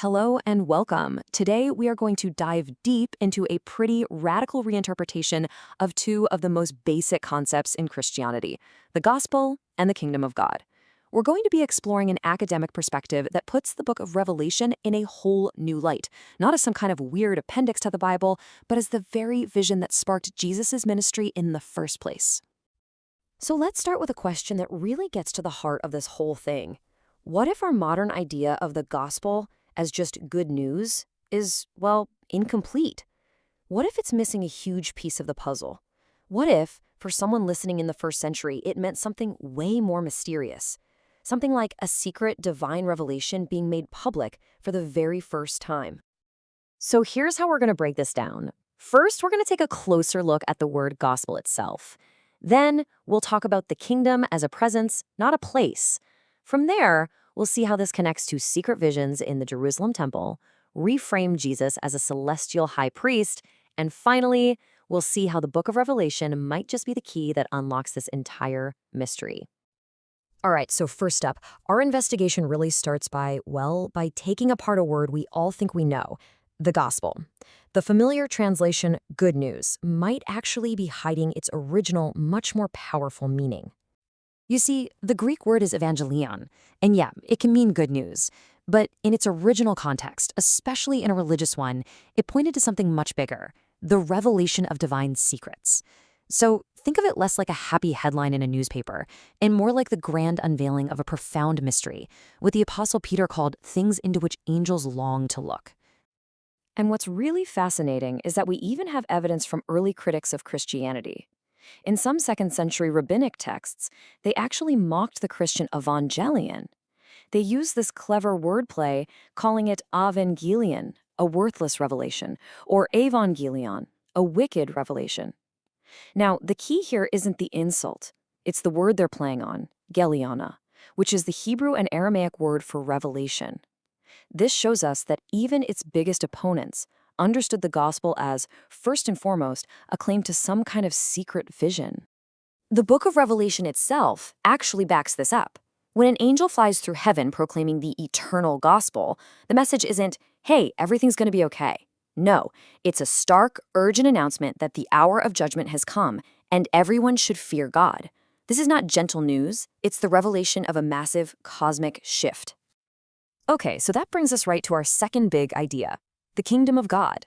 Hello and welcome. Today we are going to dive deep into a pretty radical reinterpretation of two of the most basic concepts in Christianity, the gospel and the kingdom of God. We're going to be exploring an academic perspective that puts the book of Revelation in a whole new light, not as some kind of weird appendix to the Bible, but as the very vision that sparked Jesus' ministry in the first place. So let's start with a question that really gets to the heart of this whole thing. What if our modern idea of the gospel as just good news is, well, incomplete? What if it's missing a huge piece of the puzzle? What if, for someone listening in the first century, it meant something way more mysterious? Something like a secret divine revelation being made public for the very first time. So here's how we're going to break this down. First, we're going to take a closer look at the word gospel itself. Then, we'll talk about the kingdom as a presence, not a place. From there, we'll see how this connects to secret visions in the Jerusalem temple, reframe Jesus as a celestial high priest, and finally, we'll see how the book of Revelation might just be the key that unlocks this entire mystery. All right, so first up, our investigation really starts by taking apart a word we all think we know, the gospel. The familiar translation, good news, might actually be hiding its original, much more powerful meaning. You see, the Greek word is evangelion, and yeah, it can mean good news. But in its original context, especially in a religious one, it pointed to something much bigger, the revelation of divine secrets. So think of it less like a happy headline in a newspaper, and more like the grand unveiling of a profound mystery, what the Apostle Peter called things into which angels long to look. And what's really fascinating is that we even have evidence from early critics of Christianity. In some second-century rabbinic texts, they actually mocked the Christian evangelion. They used this clever wordplay, calling it evangelion, a worthless revelation, or evangelion, a wicked revelation. Now, the key here isn't the insult. It's the word they're playing on, geliona, which is the Hebrew and Aramaic word for revelation. This shows us that even its biggest opponents understood the gospel as, first and foremost, a claim to some kind of secret vision. The book of Revelation itself actually backs this up. When an angel flies through heaven proclaiming the eternal gospel, the message isn't, hey, everything's going to be okay. No, it's a stark, urgent announcement that the hour of judgment has come, and everyone should fear God. This is not gentle news, it's the revelation of a massive cosmic shift. Okay, so that brings us right to our second big idea, the kingdom of God.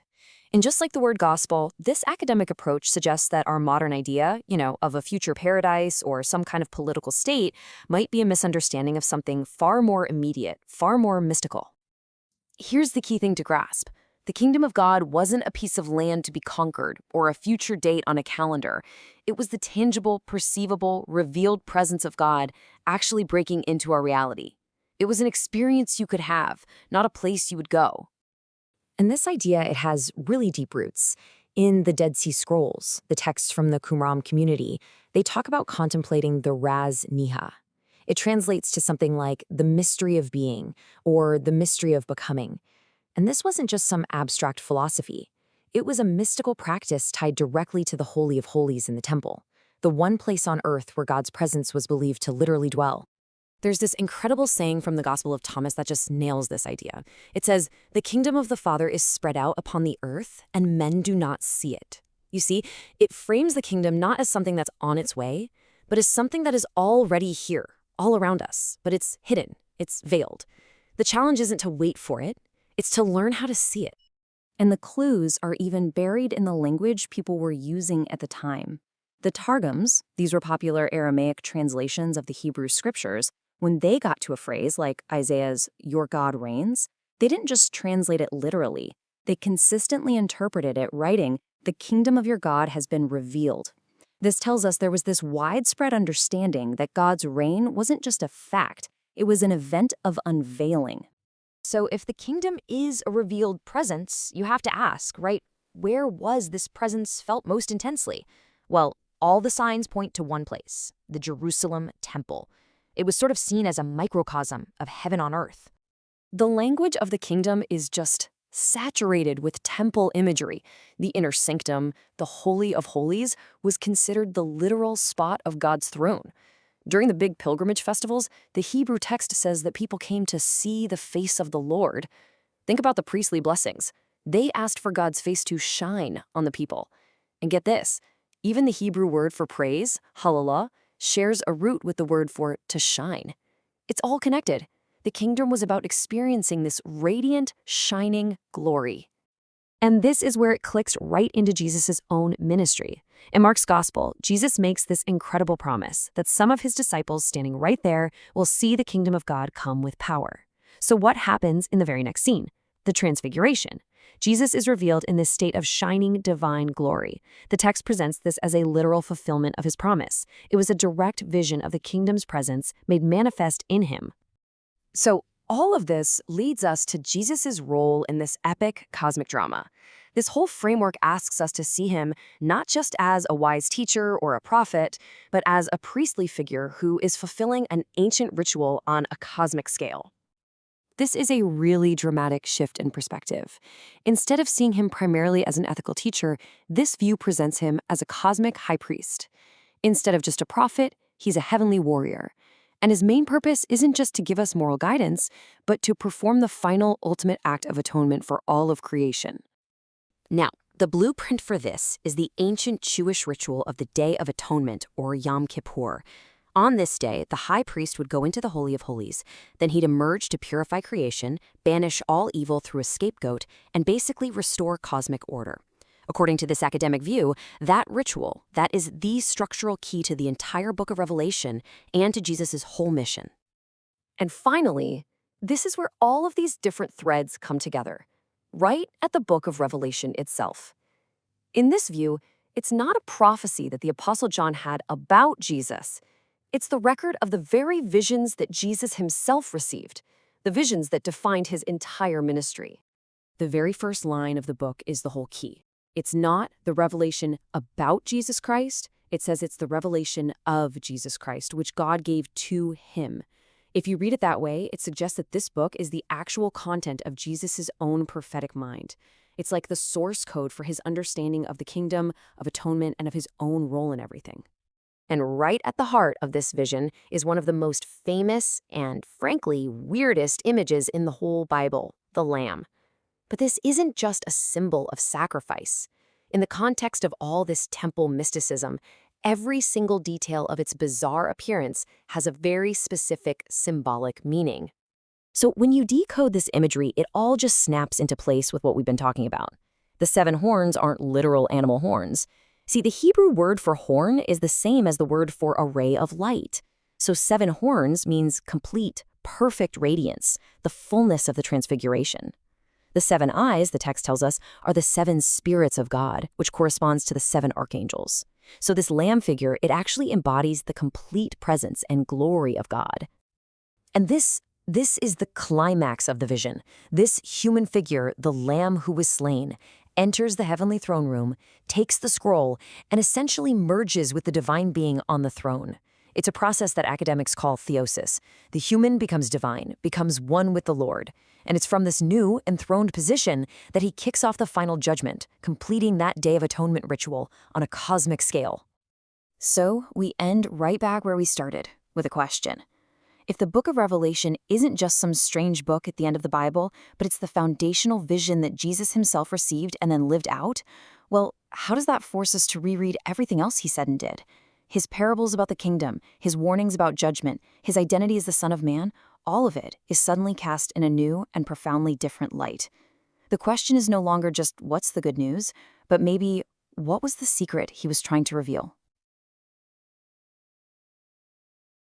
And just like the word gospel, this academic approach suggests that our modern idea, of a future paradise or some kind of political state might be a misunderstanding of something far more immediate, far more mystical. Here's the key thing to grasp. The kingdom of God wasn't a piece of land to be conquered or a future date on a calendar. It was the tangible, perceivable, revealed presence of God actually breaking into our reality. It was an experience you could have, not a place you would go. And this idea, it has really deep roots. In the Dead Sea Scrolls, the texts from the Qumran community, they talk about contemplating the Raz Niha. It translates to something like the mystery of being or the mystery of becoming. And this wasn't just some abstract philosophy. It was a mystical practice tied directly to the Holy of Holies in the temple, the one place on earth where God's presence was believed to literally dwell. There's this incredible saying from the Gospel of Thomas that just nails this idea. It says, "The kingdom of the Father is spread out upon the earth, and men do not see it." You see, it frames the kingdom not as something that's on its way, but as something that is already here, all around us, but it's hidden, it's veiled. The challenge isn't to wait for it, it's to learn how to see it. And the clues are even buried in the language people were using at the time. The Targums, these were popular Aramaic translations of the Hebrew scriptures, when they got to a phrase like Isaiah's, "Your God reigns," they didn't just translate it literally. They consistently interpreted it, writing, "The kingdom of your God has been revealed." This tells us there was this widespread understanding that God's reign wasn't just a fact, it was an event of unveiling. So if the kingdom is a revealed presence, you have to ask, right, where was this presence felt most intensely? Well, all the signs point to one place, the Jerusalem temple. It was sort of seen as a microcosm of heaven on earth. The language of the kingdom is just saturated with temple imagery. The inner sanctum, the Holy of Holies, was considered the literal spot of God's throne. During the big pilgrimage festivals, the Hebrew text says that people came to see the face of the Lord. Think about the priestly blessings. They asked for God's face to shine on the people. And get this, even the Hebrew word for praise, hallelujah, shares a root with the word for to shine. It's all connected. The kingdom was about experiencing this radiant, shining glory. And this is where it clicks right into Jesus' own ministry. In Mark's gospel, Jesus makes this incredible promise that some of his disciples standing right there will see the kingdom of God come with power. So what happens in the very next scene? The transfiguration. Jesus is revealed in this state of shining divine glory. The text presents this as a literal fulfillment of his promise. It was a direct vision of the kingdom's presence made manifest in him. So all of this leads us to Jesus' role in this epic cosmic drama. This whole framework asks us to see him not just as a wise teacher or a prophet, but as a priestly figure who is fulfilling an ancient ritual on a cosmic scale. This is a really dramatic shift in perspective. Instead of seeing him primarily as an ethical teacher, this view presents him as a cosmic high priest. Instead of just a prophet, he's a heavenly warrior. And his main purpose isn't just to give us moral guidance, but to perform the final ultimate act of atonement for all of creation. Now, the blueprint for this is the ancient Jewish ritual of the Day of Atonement, or Yom Kippur. On this day, the high priest would go into the Holy of Holies, then he'd emerge to purify creation, banish all evil through a scapegoat, and basically restore cosmic order. According to this academic view, that ritual, that is the structural key to the entire book of Revelation and to Jesus' whole mission. And finally, this is where all of these different threads come together, right at the book of Revelation itself. In this view, it's not a prophecy that the Apostle John had about Jesus. It's the record of the very visions that Jesus himself received, the visions that defined his entire ministry. The very first line of the book is the whole key. It's not the revelation about Jesus Christ. It says it's the revelation of Jesus Christ, which God gave to him. If you read it that way, it suggests that this book is the actual content of Jesus' own prophetic mind. It's like the source code for his understanding of the kingdom, of atonement, and of his own role in everything. And right at the heart of this vision is one of the most famous and, frankly, weirdest images in the whole Bible, the Lamb. But this isn't just a symbol of sacrifice. In the context of all this temple mysticism, every single detail of its bizarre appearance has a very specific symbolic meaning. So when you decode this imagery, it all just snaps into place with what we've been talking about. The 7 horns aren't literal animal horns. See, the Hebrew word for horn is the same as the word for a ray of light. So 7 horns means complete, perfect radiance, the fullness of the transfiguration. The 7 eyes, the text tells us, are the 7 spirits of God, which corresponds to the 7 archangels. So this lamb figure, it actually embodies the complete presence and glory of God. And this is the climax of the vision. This human figure, the lamb who was slain, enters the heavenly throne room, takes the scroll, and essentially merges with the divine being on the throne. It's a process that academics call theosis. The human becomes divine, becomes one with the Lord. And it's from this new, enthroned position that he kicks off the final judgment, completing that Day of Atonement ritual on a cosmic scale. So we end right back where we started, with a question. If the book of Revelation isn't just some strange book at the end of the Bible, but it's the foundational vision that Jesus himself received and then lived out, well, how does that force us to reread everything else he said and did? His parables about the kingdom, his warnings about judgment, his identity as the Son of Man, all of it is suddenly cast in a new and profoundly different light. The question is no longer just what's the good news, but maybe what was the secret he was trying to reveal?